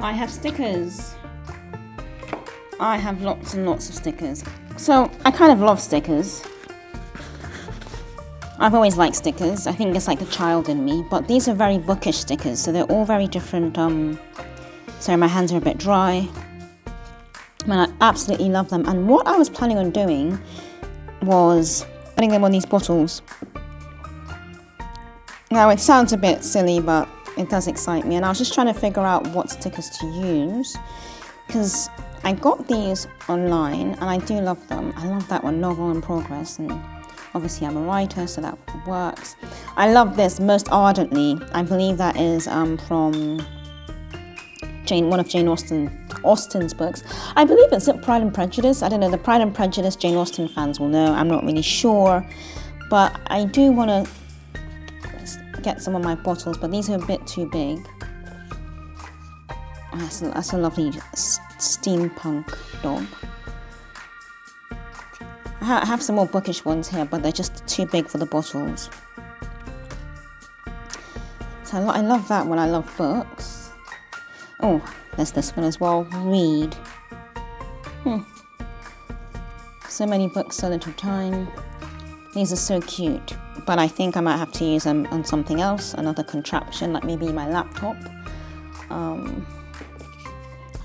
I have stickers. I have lots and lots of stickers. So I kind of love stickers. I've always liked stickers. I think it's like the child in me. But these are very bookish stickers, so they're all very different. Sorry, my hands are a bit dry. Man, I absolutely love them. And what I was planning on doing was putting them on these bottles. Now, it sounds a bit silly, but it does excite me. And I was just trying to figure out what stickers to use, because I got these online and I do love them. I love that one, Novel in Progress, and obviously I'm a writer, so that works. I love this most ardently. I believe that is from one of Jane Austen's books. I believe it's Pride and Prejudice. I don't know, the Pride and Prejudice Jane Austen fans will know. I'm not really sure, but I do want to get some of my bottles, but these are a bit too big. That's a lovely steampunk dog. I have some more bookish ones here, but they're just too big for the bottles. So I love that one. I love books. Oh, there's this one as well. Read. So many books, so little time. These are so cute, but I think I might have to use them on something else, another contraption, like maybe my laptop. I'm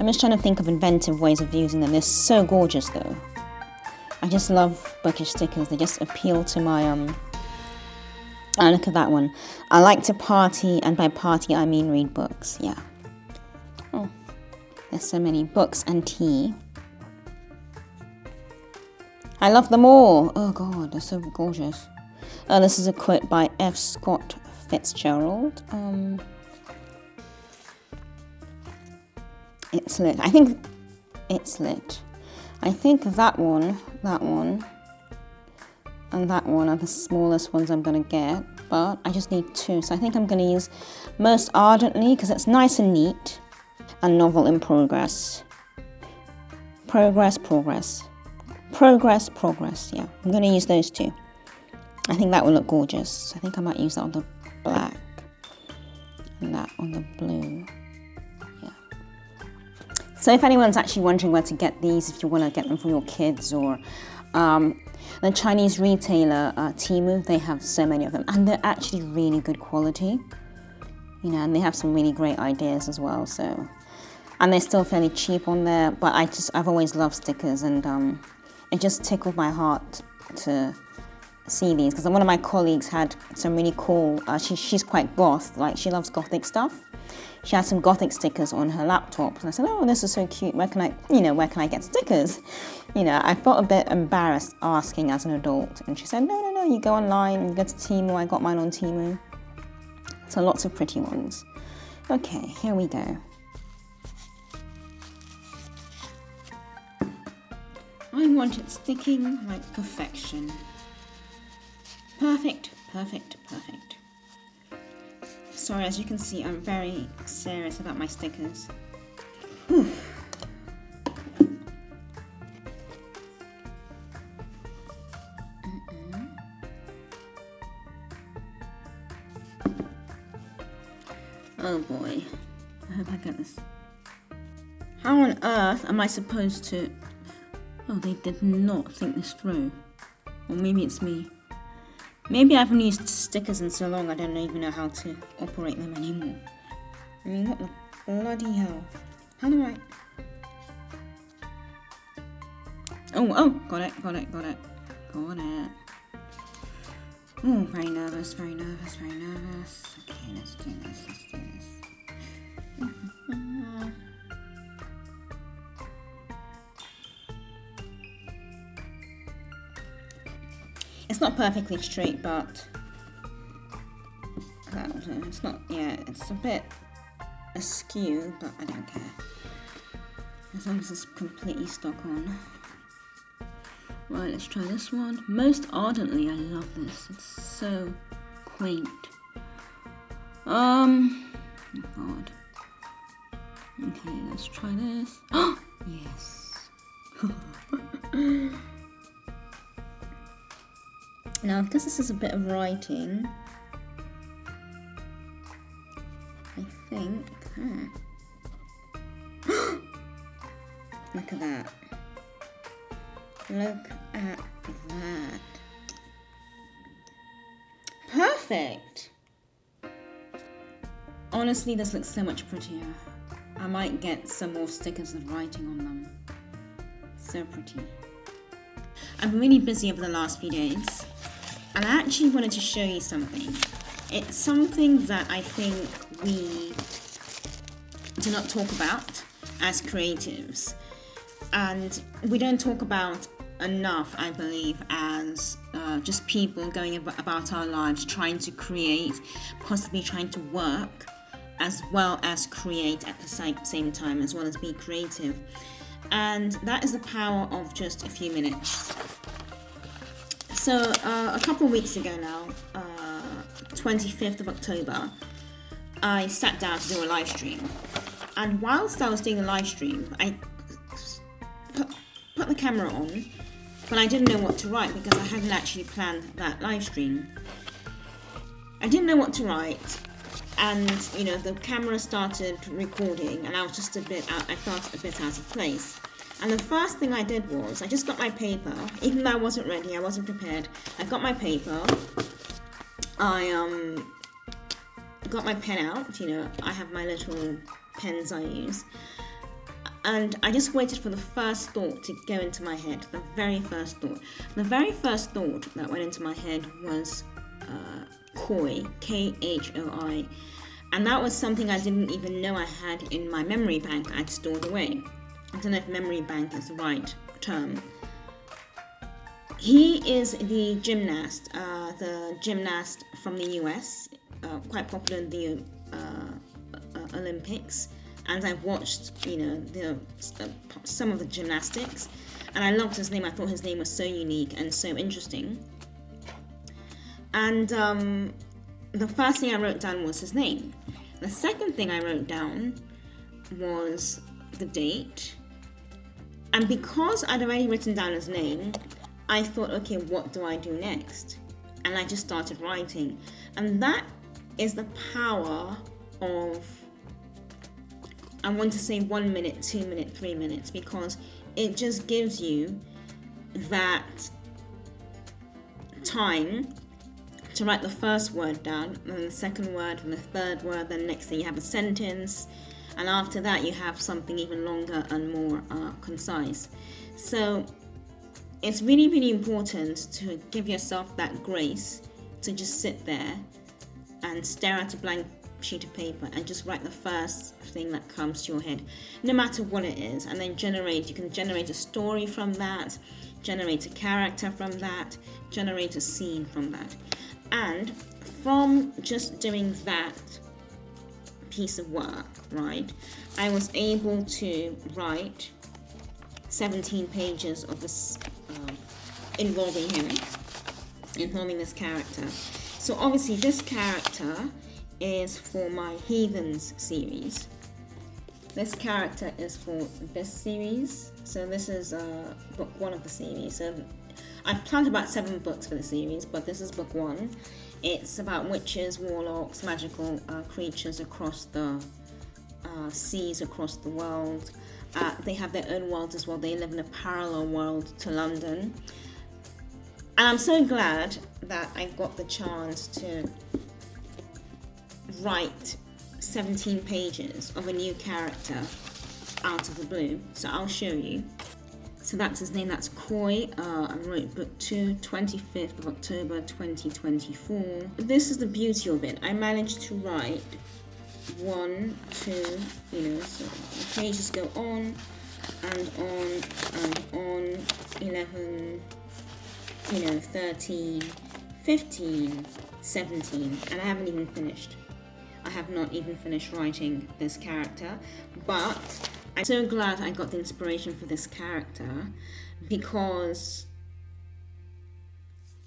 just trying to think of inventive ways of using them. They're so gorgeous though. I just love bookish stickers. They just appeal to my oh, look at that one. I like to party, and by party I mean read books. Yeah. Oh, there's so many books and tea. I love them all. Oh God, they're so gorgeous. This is a quote by F. Scott Fitzgerald. It's lit. I think it's lit. I think that one, and that one are the smallest ones I'm going to get, but I just need two. So I think I'm going to use Most Ardently, because it's nice and neat, and Novel in Progress. Progress. Yeah, I'm going to use those two. I think that will look gorgeous. I think I might use that on the black and that on the blue. So if anyone's actually wondering where to get these, if you want to get them for your kids, or the Chinese retailer Temu, they have so many of them, and they're actually really good quality, you know, and they have some really great ideas as well. So, and they're still fairly cheap on there. But I've always loved stickers, and it just tickled my heart to see these, because one of my colleagues had some really cool. She's quite goth, like she loves gothic stuff. She had some gothic stickers on her laptop, and I said, "Oh, this is so cute. Where can I get stickers?" You know, I felt a bit embarrassed asking as an adult, and she said, "No, you go online, you go to Temu. I got mine on Temu." So lots of pretty ones. Okay, here we go. I want it sticking like perfection. Perfect. Sorry, as you can see, I'm very serious about my stickers. Whew. Oh boy, I hope I get this. How on earth am I supposed to... Oh, they did not think this through. Or maybe it's me. Maybe I haven't used stickers in so long I don't even know how to operate them anymore. I mean, what the bloody hell? How do I... Oh, got it. Oh, very nervous. Okay, let's do this. It's not perfectly straight, but it's not, yeah, it's a bit askew, but I don't care. As long as it's completely stuck on. Right, let's try this one. Most Ardently, I love this. It's so quaint. Oh God. Okay, let's try this. Oh, yes. Now, because this is a bit of writing, I think, Look at that. Look at that. Perfect. Honestly, this looks so much prettier. I might get some more stickers of writing on them. So pretty. I've been really busy over the last few days, and I actually wanted to show you something. It's something that I think we do not talk about as creatives, and we don't talk about enough, I believe, as just people going about our lives, trying to create, possibly trying to work, as well as create at the same time, as well as be creative. And that is the power of just a few minutes. So a couple of weeks ago now, 25th of October, I sat down to do a live stream. And whilst I was doing a live stream, I put the camera on, but I didn't know what to write because I hadn't actually planned that live stream. I didn't know what to write, and the camera started recording, and I was just I felt a bit out of place. And the first thing I did was I just got my paper, even though I wasn't ready, I wasn't prepared. I got my paper. I got my pen out. I have my little pens I use. And I just waited for the first thought to go into my head, the very first thought. The very first thought that went into my head was Khoi, Khoi. And that was something I didn't even know I had in my memory bank I'd stored away. I don't know if memory bank is the right term. He is the gymnast from the US, quite popular in the Olympics. And I watched, some of the gymnastics, and I loved his name. I thought his name was so unique and so interesting. And the first thing I wrote down was his name. The second thing I wrote down was the date. And because I'd already written down his name, I thought, okay, what do I do next? And I just started writing. And that is the power of, I want to say 1 minute, 2 minutes, 3 minutes, because it just gives you that time to write the first word down, then the second word, and the third word, then next thing you have a sentence, and after that you have something even longer and more concise. So it's really, really important to give yourself that grace to just sit there and stare at a blank sheet of paper and just write the first thing that comes to your head, no matter what it is, and then you can generate a story from that, generate a character from that, generate a scene from that. And from just doing that piece of work, right, I was able to write 17 pages of this involving this character. So obviously this character is for my Heathens series. This character is for this series. So this is book 1 of the series. So I've planned about 7 books for the series, but this is book 1. It's about witches, warlocks, magical creatures across the seas, across the world. They have their own world as well. They live in a parallel world to London. And I'm so glad that I got the chance to write 17 pages of a new character out of the blue. So I'll show you. So that's his name, that's Khoi. I wrote book 2, 25th of October 2024. This is the beauty of it. I managed to write 1, 2, so the pages go on and on and on, 11, 13, 15, 17, and I haven't even finished. I have not even finished writing this character, but I'm so glad I got the inspiration for this character because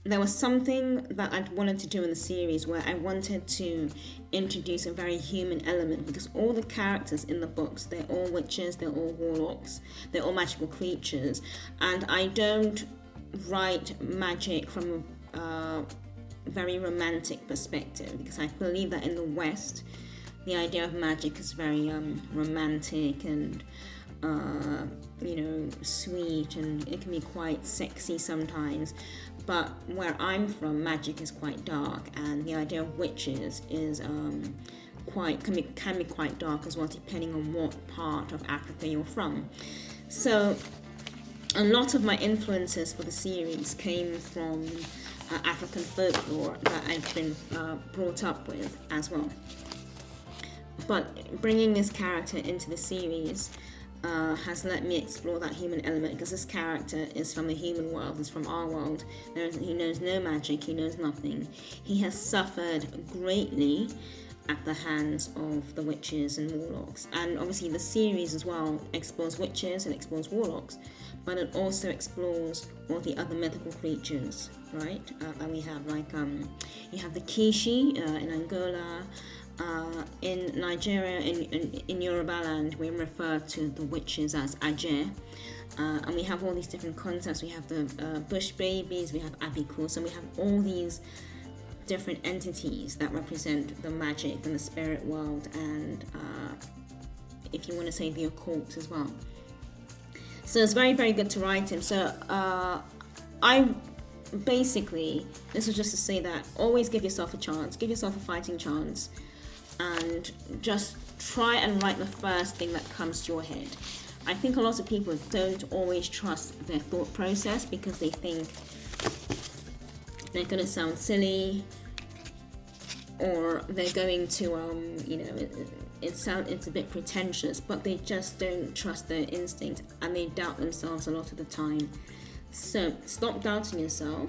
there was something that I'd wanted to do in the series where I wanted to introduce a very human element, because all the characters in the books, they're all witches, they're all warlocks, they're all magical creatures, and I don't write magic from a very romantic perspective, because I believe that in the West the idea of magic is very romantic and you know, sweet, and it can be quite sexy sometimes. But where I'm from, magic is quite dark, and the idea of witches is can be quite dark as well, depending on what part of Africa you're from. So a lot of my influences for the series came from African folklore that I've been brought up with as well. But bringing this character into the series has let me explore that human element, because this character is from the human world, is from our world. He knows no magic, he knows nothing. He has suffered greatly at the hands of the witches and warlocks. And obviously the series as well explores witches and explores warlocks, but it also explores all the other mythical creatures, right? And we have like, you have the Kishi in Angola, in Nigeria, in Yoruba land, we refer to the witches as Aje. And we have all these different concepts. We have the bush babies, we have Abikus, so we have all these different entities that represent the magic and the spirit world, and if you want to say the occult as well. So it's very, very good to write him. So I basically, this was just to say that always give yourself a chance, give yourself a fighting chance, and just try and write the first thing that comes to your head. I think a lot of people don't always trust their thought process because they think they're going to sound silly, or they're going to, you know, it's a bit pretentious, but they just don't trust their instinct and they doubt themselves a lot of the time. So stop doubting yourself.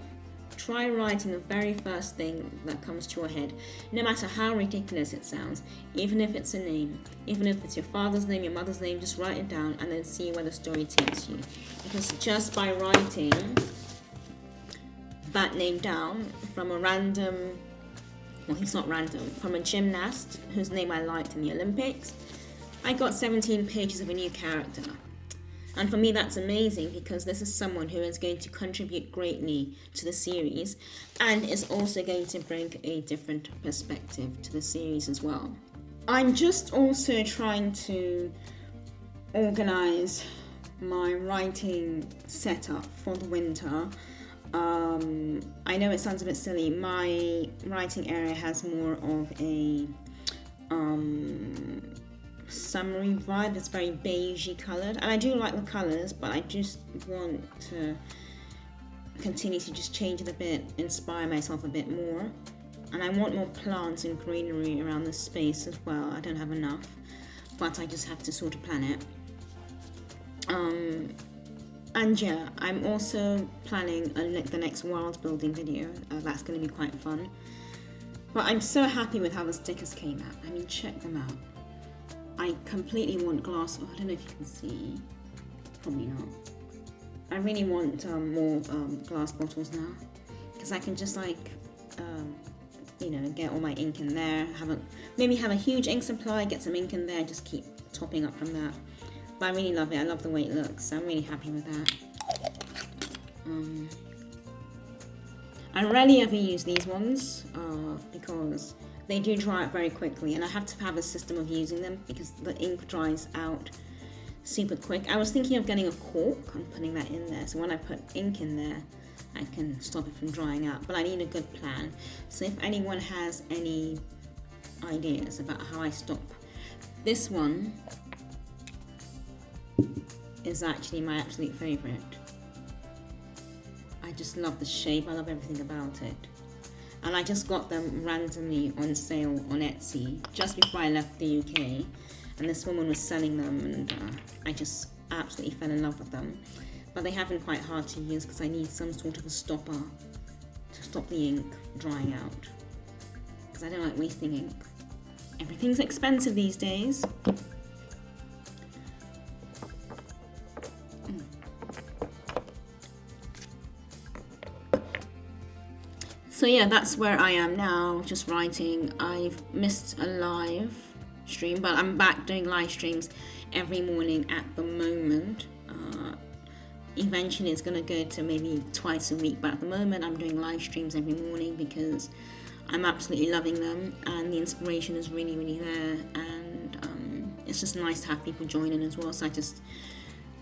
Try writing the very first thing that comes to your head, no matter how ridiculous it sounds, even if it's a name, even if it's your father's name, your mother's name, just write it down and then see where the story takes you. Because just by writing that name down from a random, well, he's not random, from a gymnast whose name I liked in the Olympics, I got 17 pages of a new character. And for me, that's amazing, because this is someone who is going to contribute greatly to the series and is also going to bring a different perspective to the series as well. I'm just also trying to organize my writing setup for the winter. I know it sounds a bit silly. My writing area has more of a summery vibe. It's very beigey coloured, and I do like the colours, but I just want to continue to just change it a bit, inspire myself a bit more. And I want more plants and greenery around the space as well. I don't have enough, but I just have to sort of plan it. And yeah, I'm also planning the next world building video. That's going to be quite fun. But I'm so happy with how the stickers came out. I mean, check them out. I completely want glass. Oh, I don't know if you can see. Probably not. I really want more glass bottles now, because I can just like, you know, get all my ink in there. Maybe have a huge ink supply, get some ink in there, just keep topping up from that. But I really love it. I love the way it looks. I'm really happy with that. I rarely ever use these ones because they do dry out very quickly, and I have to have a system of using them because the ink dries out super quick. I was thinking of getting a cork and putting that in there, so when I put ink in there, I can stop it from drying out. But I need a good plan. So if anyone has any ideas about how I stop, this one is actually my absolute favourite. I just love the shape, I love everything about it. And I just got them randomly on sale on Etsy just before I left the UK. And this woman was selling them, and I just absolutely fell in love with them. But they have been quite hard to use because I need some sort of a stopper to stop the ink drying out. Because I don't like wasting ink. Everything's expensive these days. So yeah, that's where I am now, just writing. I've missed a live stream, but I'm back doing live streams every morning at the moment. Eventually it's going to go to maybe twice a week, but at the moment I'm doing live streams every morning because I'm absolutely loving them and the inspiration is really, really there. And it's just nice to have people join in as well. So I just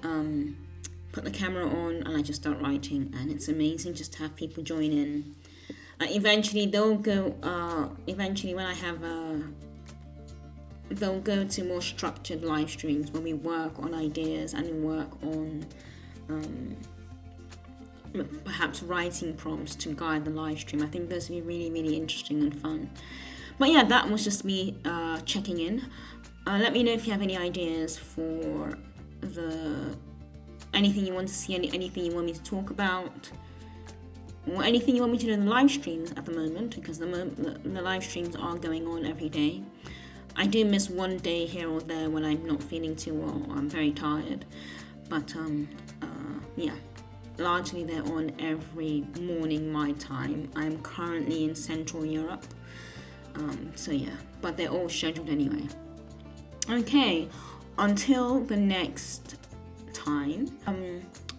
put the camera on and I just start writing, and it's amazing just to have people join in. Eventually they'll go. Eventually, when I have they'll go to more structured live streams when we work on ideas and we work on perhaps writing prompts to guide the live stream. I think those will be really, really interesting and fun. But yeah, that was just me checking in. Let me know if you have any ideas for anything you want to see, anything you want me to talk about, or anything you want me to do in the live streams at the moment, because the live streams are going on every day. I do miss one day here or there when I'm not feeling too well, or I'm very tired. But yeah, largely they're on every morning my time. I'm currently in Central Europe. So yeah, but they're all scheduled anyway. Okay, until the next time,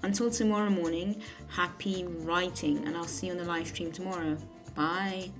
until tomorrow morning, happy writing, and I'll see you on the live stream tomorrow. Bye.